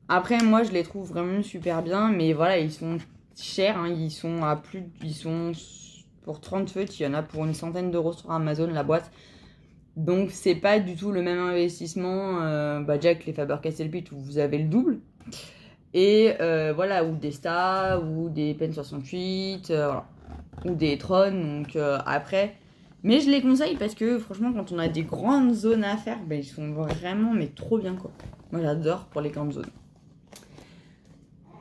Après, moi, je les trouve vraiment super bien, mais voilà, ils sont chers, hein, ils sont pour 30 feutres, il y en a pour une centaine d'euros sur Amazon, la boîte. Donc, c'est pas du tout le même investissement déjà que les Faber-Castell Pitt où vous avez le double. Et voilà, ou des Star, ou des Pen 68, voilà. Ou des Tron. Donc, après. Mais je les conseille parce que, franchement, quand on a des grandes zones à faire, ils sont vraiment, mais trop bien, quoi. Moi, j'adore pour les grandes zones.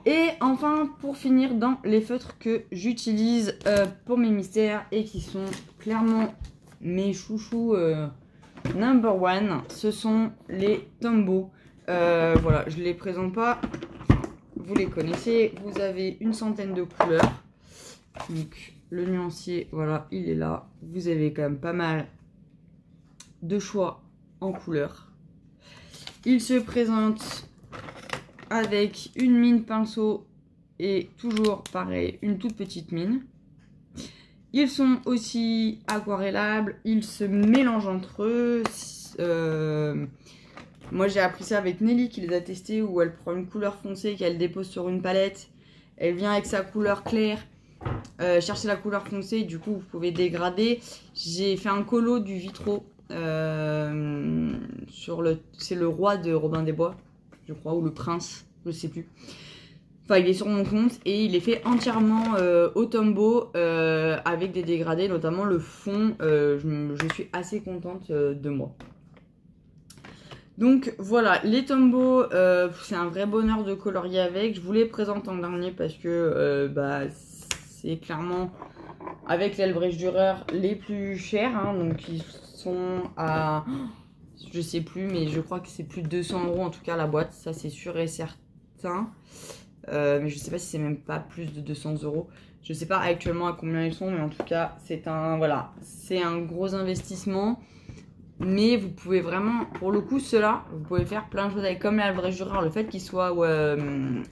Et enfin, pour finir, dans les feutres que j'utilise pour mes mystères et qui sont clairement mes chouchous number one, ce sont les Tombow. Voilà, je les présente pas, vous les connaissez. Vous avez une centaine de couleurs. Donc, le nuancier, voilà, il est là. Vous avez quand même pas mal de choix en couleurs. Il se présente avec une mine pinceau et toujours pareil, une toute petite mine. Ils sont aussi aquarellables, ils se mélangent entre eux. Moi j'ai appris ça avec Nelly qui les a testés, où elle prend une couleur foncée qu'elle dépose sur une palette. Elle vient avec sa couleur claire chercher la couleur foncée, du coup vous pouvez dégrader. J'ai fait un colo du Vitro c'est le roi de Robin des Bois, je crois, ou le prince, je sais plus. Enfin, il est sur mon compte et il est fait entièrement au Tombow avec des dégradés, notamment le fond. Je suis assez contente de moi. Donc voilà, les Tombow, c'est un vrai bonheur de colorier avec. Je vous les présente en dernier parce que c'est clairement avec l'Albrecht Dürer les plus chers, hein, donc ils sont à, je sais plus, mais je crois que c'est plus de 200 € en tout cas la boîte, ça c'est sûr et certain. Mais je sais pas si c'est même pas plus de 200 €. Je sais pas actuellement à combien ils sont, mais en tout cas c'est un, voilà, c'est un gros investissement. Mais vous pouvez vraiment, pour le coup, ceux-là, vous pouvez faire plein de choses avec, comme l'Albrecht Dürer, le fait qu'ils soient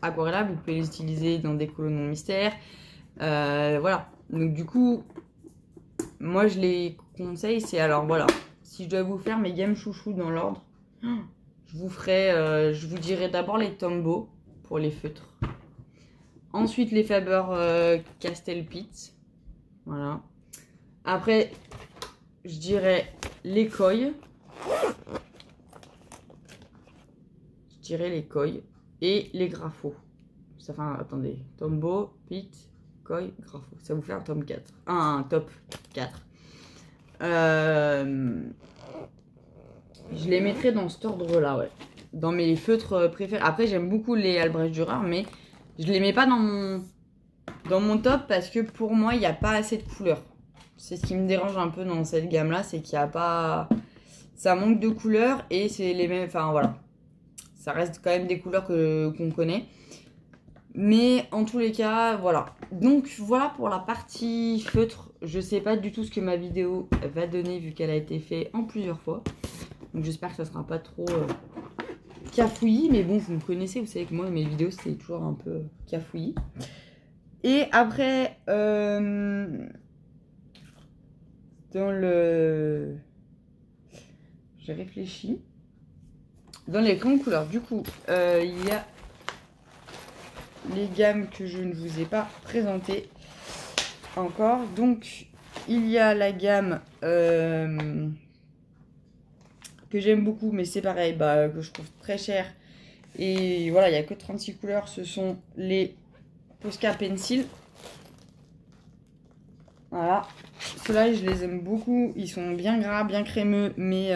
aquarellables, vous pouvez les utiliser dans des colonnes mystères. Voilà. Donc du coup, moi je les conseille, c'est alors voilà, si je dois vous faire mes gammes chouchou dans l'ordre, je vous dirai d'abord les Tombow pour les feutres. Ensuite les Faber Castell Pitt. Voilà. Après, je dirais les Koi. Je dirais les Koi et les Grapho. Ça fait attendez, Tombow, Pitt, Koi, Grapho. Ça vous fait un tome 4. Un top 4. Je les mettrai dans cet ordre-là, ouais. Dans mes feutres préférés. Après, j'aime beaucoup les Albrecht Dürer, mais je les mets pas dans mon top parce que pour moi, il n'y a pas assez de couleurs. C'est ce qui me dérange un peu dans cette gamme-là, c'est qu'il n'y a pas... Ça manque de couleurs et c'est les mêmes... Enfin, voilà. Ça reste quand même des couleurs qu'on connaît. Mais en tous les cas, voilà. Donc, voilà pour la partie feutre. Je sais pas du tout ce que ma vidéo va donner vu qu'elle a été faite en plusieurs fois. Donc, j'espère que ça sera pas trop cafouillis. Mais bon, vous me connaissez, vous savez que moi, mes vidéos, c'est toujours un peu cafouillis. Et après... dans le... J'ai réfléchi. Dans les grandes couleurs, du coup, il y a les gammes que je ne vous ai pas présentées encore. Donc, il y a la gamme que j'aime beaucoup, mais c'est pareil, que je trouve très cher. Et voilà, il n'y a que 36 couleurs. Ce sont les Posca Pencil. Voilà. Ceux-là, je les aime beaucoup. Ils sont bien gras, bien crémeux, mais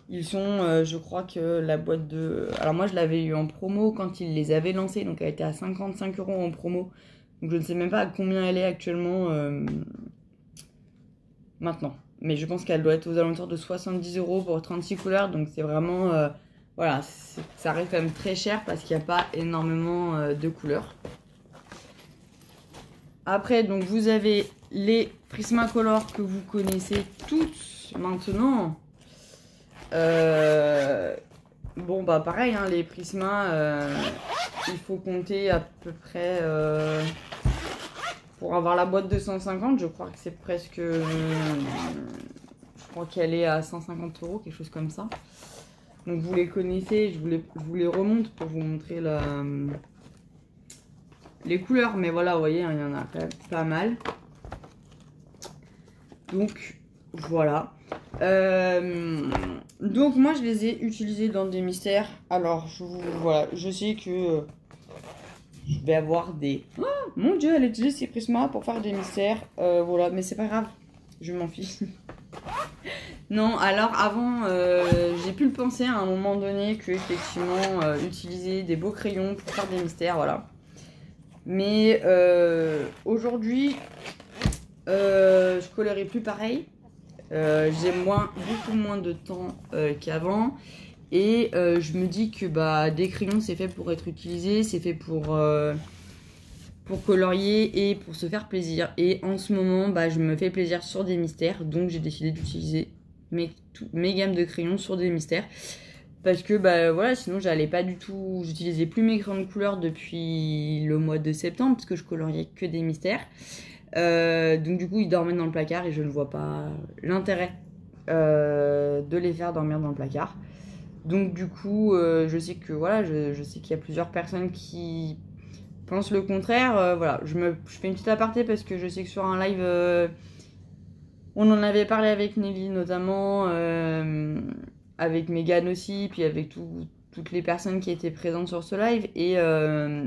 ils sont, je crois que la boîte de... Alors moi, je l'avais eu en promo quand ils les avaient lancés. Donc, elle était à 55 € en promo. Donc, je ne sais même pas à combien elle est actuellement maintenant. Mais je pense qu'elle doit être aux alentours de 70 € pour 36 couleurs. Donc, c'est vraiment... voilà, ça reste quand même très cher parce qu'il n'y a pas énormément de couleurs. Après, donc, vous avez les Prismacolor que vous connaissez tous maintenant. Bon, pareil, hein, les Prisma, il faut compter à peu près... pour avoir la boîte de 150, je crois que c'est presque... je crois qu'elle est à 150 €, quelque chose comme ça. Donc, vous les connaissez, je vous les remonte pour vous montrer les couleurs. Mais voilà, vous voyez, hein, il y en a quand même pas mal. Donc, voilà. Donc, moi, je les ai utilisés dans des mystères. Alors, voilà, je sais que je vais avoir des... Oh, mon Dieu, elle utilise ses prismas pour faire des mystères. Voilà, mais c'est pas grave. Je m'en fiche. Non, alors, avant, j'ai pu le penser à un moment donné que, effectivement, utiliser des beaux crayons pour faire des mystères, voilà. Mais aujourd'hui... je colorerai plus pareil. J'ai beaucoup moins de temps qu'avant. Et je me dis que des crayons, c'est fait pour être utilisé. C'est fait pour colorier et pour se faire plaisir. Et en ce moment, je me fais plaisir sur des mystères. Donc j'ai décidé d'utiliser mes gammes de crayons sur des mystères. Parce que voilà, sinon j'allais pas du tout... J'utilisais plus mes crayons de couleur depuis le mois de septembre. Parce que je coloriais que des mystères. Donc du coup ils dormaient dans le placard et je ne vois pas l'intérêt de les faire dormir dans le placard. Donc du coup je sais que voilà, je sais qu'il y a plusieurs personnes qui pensent le contraire. Voilà, je fais une petite aparté parce que je sais que sur un live on en avait parlé avec Nelly notamment, avec Megan aussi, puis avec toutes les personnes qui étaient présentes sur ce live. Et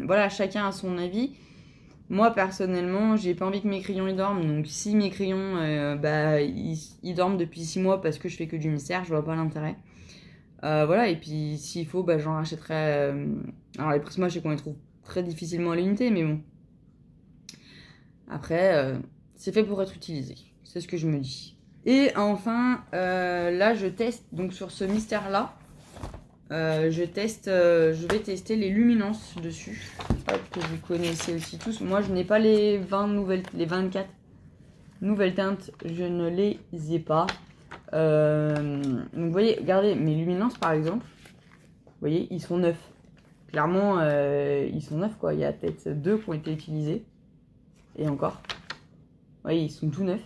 voilà, chacun a son avis. Moi, personnellement, j'ai pas envie que mes crayons ils dorment. Donc, si mes crayons, ils dorment depuis 6 mois parce que je fais que du mystère, je vois pas l'intérêt. Voilà, et puis s'il faut, j'en rachèterai. Alors, les Prisma, je sais qu'on les trouve très difficilement à l'unité, mais bon. Après, c'est fait pour être utilisé. C'est ce que je me dis. Et enfin, là, je teste, donc sur ce mystère-là, je vais tester les luminances dessus. Hop, que vous connaissez aussi tous. Moi, je n'ai pas les 24 nouvelles teintes, je ne les ai pas. Donc, vous voyez, regardez, mes luminances, par exemple, vous voyez, ils sont neufs. Clairement, ils sont neufs, quoi. Il y a peut-être 2 qui ont été utilisés. Et encore. Vous voyez, ils sont tout neufs.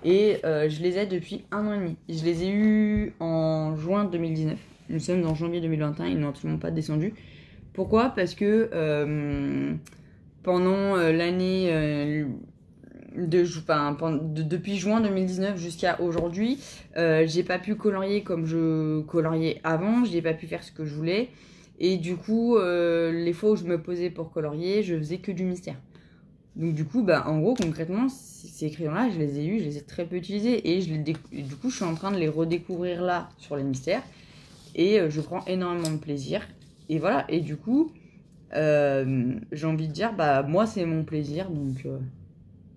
Et je les ai depuis 1 an et demi. Je les ai eus en juin 2019. Nous sommes en janvier 2021. Ils n'ont absolument pas descendu. Pourquoi? Parce que pendant l'année... depuis juin 2019 jusqu'à aujourd'hui, j'ai pas pu colorier comme je coloriais avant. J'ai pas pu faire ce que je voulais. Et du coup, les fois où je me posais pour colorier, je faisais que du mystère. Donc du coup, bah, en gros, concrètement, ces crayons-là, je les ai eus, je les ai très peu utilisés. Et du coup, je suis en train de les redécouvrir là, sur les mystères. Et je prends énormément de plaisir. Et voilà, et du coup, j'ai envie de dire, bah, moi, c'est mon plaisir. Donc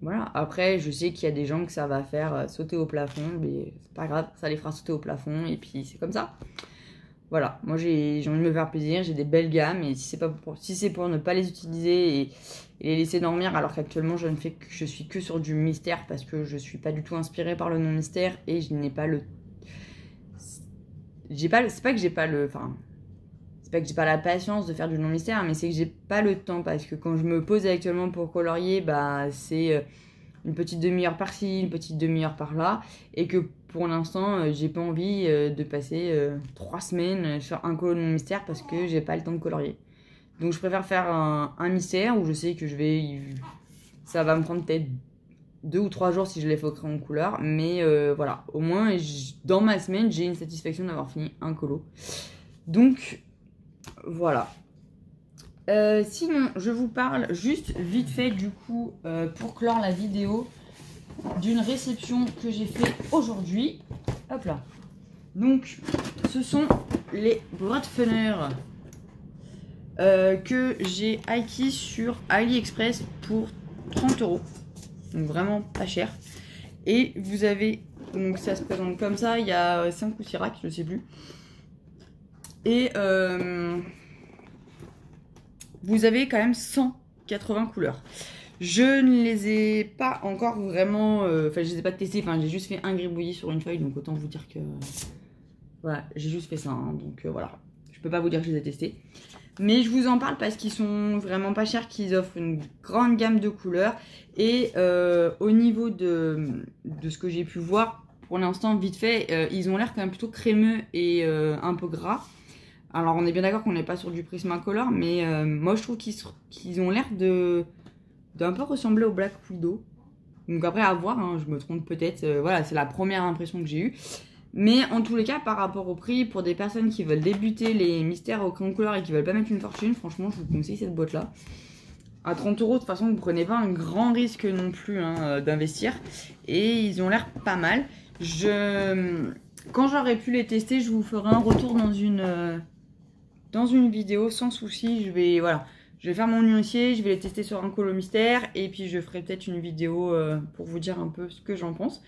voilà. Après, je sais qu'il y a des gens que ça va faire sauter au plafond. Mais c'est pas grave, ça les fera sauter au plafond. Et puis, c'est comme ça. Voilà, moi j'ai envie de me faire plaisir, j'ai des belles gammes et si c'est pour ne pas les utiliser et les laisser dormir alors qu'actuellement je suis que sur du mystère parce que je suis pas du tout inspirée par le non mystère et je n'ai pas le... c'est pas que j'ai pas la patience de faire du non mystère, mais c'est que j'ai pas le temps parce que quand je me pose actuellement pour colorier, bah c'est une petite demi-heure par-ci, une petite demi-heure par-là et que pour l'instant, j'ai pas envie de passer 3 semaines sur un colo non mystère parce que j'ai pas le temps de colorier. Donc je préfère faire un mystère où je sais que ça va me prendre peut-être 2 ou 3 jours si je l'ai fait au crayon de couleur. Mais voilà, au moins dans ma semaine, j'ai une satisfaction d'avoir fini un colo. Donc voilà. Sinon, je vous parle juste vite fait du coup pour clore la vidéo d'une réception que j'ai fait aujourd'hui. Hop là. Donc, ce sont les Brotfunner que j'ai acquis sur AliExpress pour 30 €. Donc vraiment pas cher. Et vous avez, donc ça se présente comme ça, il y a 5 ou 6 racks, je sais plus. Et vous avez quand même 180 couleurs. Je ne les ai pas encore vraiment... Enfin, je les ai pas testés. Enfin, j'ai juste fait un gribouillis sur une feuille. Donc, autant vous dire que... Voilà, j'ai juste fait ça. Hein, donc, voilà. Je peux pas vous dire que je les ai testés. Mais je vous en parle parce qu'ils sont vraiment pas chers. Qu'ils offrent une grande gamme de couleurs. Et au niveau de ce que j'ai pu voir, pour l'instant, vite fait, ils ont l'air quand même plutôt crémeux et un peu gras. Alors, on est bien d'accord qu'on n'est pas sur du Prismacolor. Mais moi, je trouve qu'ils ont l'air d'un peu ressembler au Black Widow. Donc après à voir, hein, je me trompe peut-être. Voilà, c'est la première impression que j'ai eue. Mais en tous les cas, par rapport au prix, pour des personnes qui veulent débuter les mystères au crayon de couleur et qui veulent pas mettre une fortune, franchement, je vous conseille cette boîte-là. À 30 €, de toute façon, vous prenez pas un grand risque non plus hein, d'investir. Et ils ont l'air pas mal. Quand j'aurai pu les tester, je vous ferai un retour dans une vidéo sans souci. Je vais faire mon nuancier, je vais les tester sur un colo mystère et puis je ferai peut-être une vidéo pour vous dire un peu ce que j'en pense.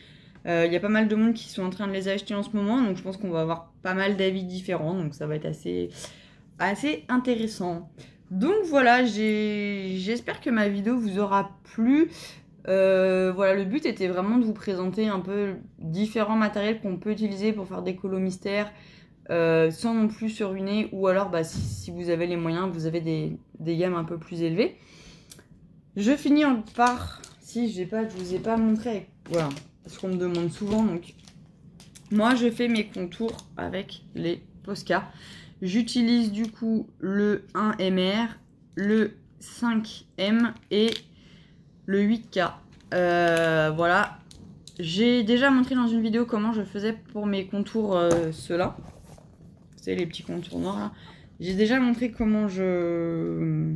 Il y a pas mal de monde qui sont en train de les acheter en ce moment, donc je pense qu'on va avoir pas mal d'avis différents, donc ça va être assez intéressant. Donc voilà, j'espère que ma vidéo vous aura plu. Voilà, le but était vraiment de vous présenter un peu différents matériels qu'on peut utiliser pour faire des colos mystères. Sans non plus se ruiner ou alors bah, si vous avez les moyens, vous avez des gammes un peu plus élevées. Je finis par, si je vous ai pas montré, voilà, parce qu'on me demande souvent, donc moi je fais mes contours avec les Posca. J'utilise du coup le 1MR, le 5M et le 8K. Voilà, j'ai déjà montré dans une vidéo comment je faisais pour mes contours ceux-là. C'est les petits contours noirs là. J'ai déjà montré comment je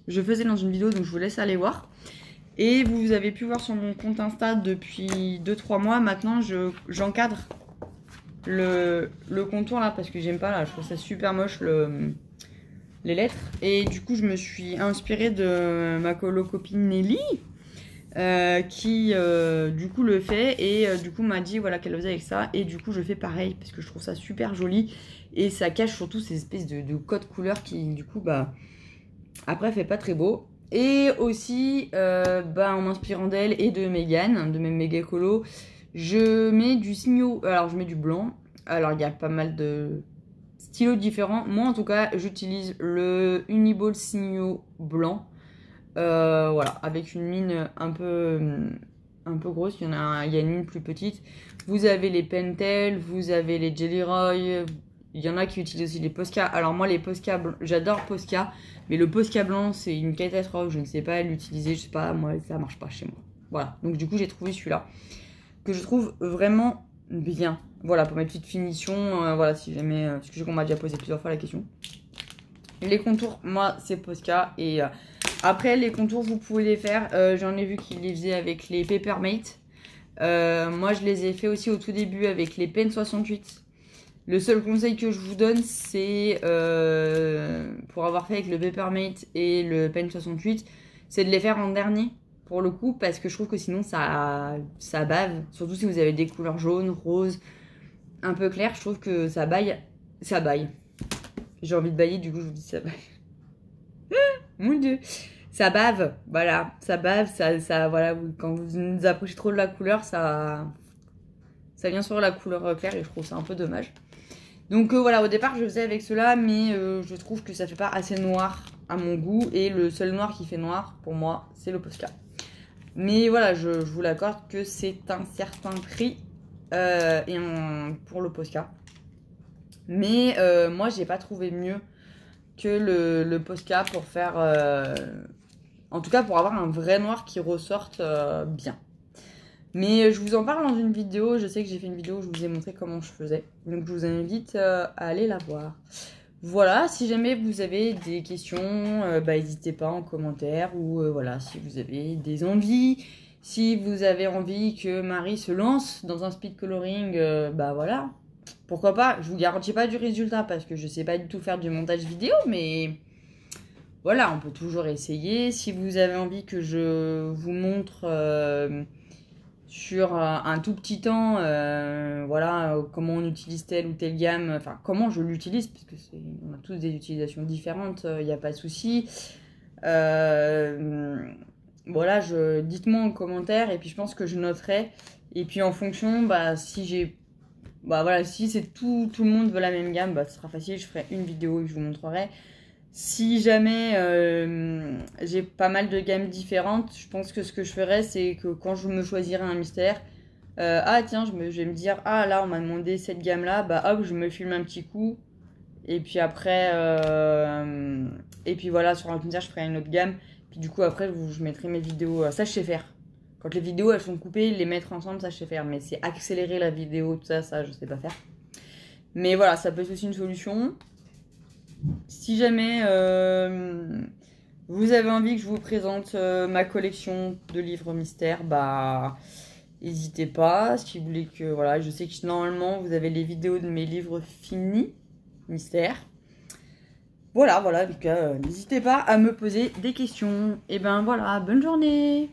faisais dans une vidéo, donc je vous laisse aller voir. Et vous avez pu voir sur mon compte Insta depuis 2-3 mois. Maintenant, j'encadre le contour là parce que j'aime pas là. Je trouve ça super moche les lettres. Et du coup, je me suis inspirée de ma colo copine Nelly. qui du coup le fait et du coup m'a dit voilà qu'elle le faisait avec ça et du coup je fais pareil parce que je trouve ça super joli et ça cache surtout ces espèces de codes couleurs qui du coup bah après fait pas très beau. Et aussi en m'inspirant d'elle et de Mégane, de même méga écolo, je mets du stylo, alors je mets du blanc, alors il y a pas mal de stylos différents, moi en tout cas j'utilise le Uniball stylo blanc. Voilà, avec une mine un peu grosse, il y a une mine plus petite. Vous avez les Pentel, vous avez les Jelly Roll, il y en a qui utilisent aussi les Posca. Alors moi les Posca, j'adore Posca, mais le Posca blanc c'est une catastrophe, je ne sais pas l'utiliser, je sais pas, moi ça marche pas chez moi. Voilà, donc du coup j'ai trouvé celui-là, que je trouve vraiment bien. Voilà, pour mes petites finitions, voilà, si jamais, parce que je sais qu'on m'a déjà posé plusieurs fois la question. Les contours, moi c'est Posca et... après, les contours, vous pouvez les faire. J'en ai vu qu'ils les faisaient avec les Papermate. Moi, je les ai fait aussi au tout début avec les Pen 68. Le seul conseil que je vous donne, c'est pour avoir fait avec le Papermate et le Pen 68, c'est de les faire en dernier pour le coup, parce que je trouve que sinon ça bave. Surtout si vous avez des couleurs jaunes, roses, un peu claires, je trouve que ça baille. Ça baille. J'ai envie de bailler, du coup, je vous dis ça baille. Mon Dieu, ça bave, voilà, ça bave, voilà, quand vous nous approchez trop de la couleur, ça vient sur la couleur claire et je trouve ça un peu dommage. Donc voilà, au départ je faisais avec cela, mais je trouve que ça fait pas assez noir à mon goût et le seul noir qui fait noir pour moi, c'est le Posca. Mais voilà, je vous l'accorde que c'est un certain prix pour le Posca. Mais moi j'ai pas trouvé mieux que le Posca pour faire... en tout cas, pour avoir un vrai noir qui ressorte bien. Mais je vous en parle dans une vidéo. Je sais que j'ai fait une vidéo où je vous ai montré comment je faisais. Donc, je vous invite à aller la voir. Voilà, si jamais vous avez des questions, n'hésitez pas en commentaire. Ou voilà, si vous avez des envies. Si vous avez envie que Marie se lance dans un speed coloring, voilà. Pourquoi pas? Je vous garantis pas du résultat parce que je sais pas du tout faire du montage vidéo, mais voilà, on peut toujours essayer. Si vous avez envie que je vous montre sur un tout petit temps, voilà, comment on utilise telle ou telle gamme, enfin comment je l'utilise, parce que on a tous des utilisations différentes, il n'y a pas de souci. Voilà, dites-moi en commentaire et puis je pense que je noterai. Et puis en fonction, si voilà, si c'est tout le monde veut la même gamme, ce sera facile, je ferai une vidéo et je vous montrerai. Si jamais j'ai pas mal de gammes différentes, je pense que ce que je ferais, c'est que quand je me choisirai un mystère, ah tiens, je vais me dire, ah là, on m'a demandé cette gamme-là, hop, je me filme un petit coup. Et puis après, et puis voilà, sur un mystère, je ferai une autre gamme. Puis du coup, après, je mettrai mes vidéos, ça je sais faire. Quand les vidéos, elles sont coupées, les mettre ensemble, ça je sais faire. Mais c'est accélérer la vidéo, tout ça, je sais pas faire. Mais voilà, ça peut être aussi une solution. Si jamais vous avez envie que je vous présente ma collection de livres mystères, n'hésitez pas. Si vous voulez que, voilà, je sais que normalement vous avez les vidéos de mes livres finis, mystères. Voilà, donc n'hésitez pas à me poser des questions. Et voilà, bonne journée!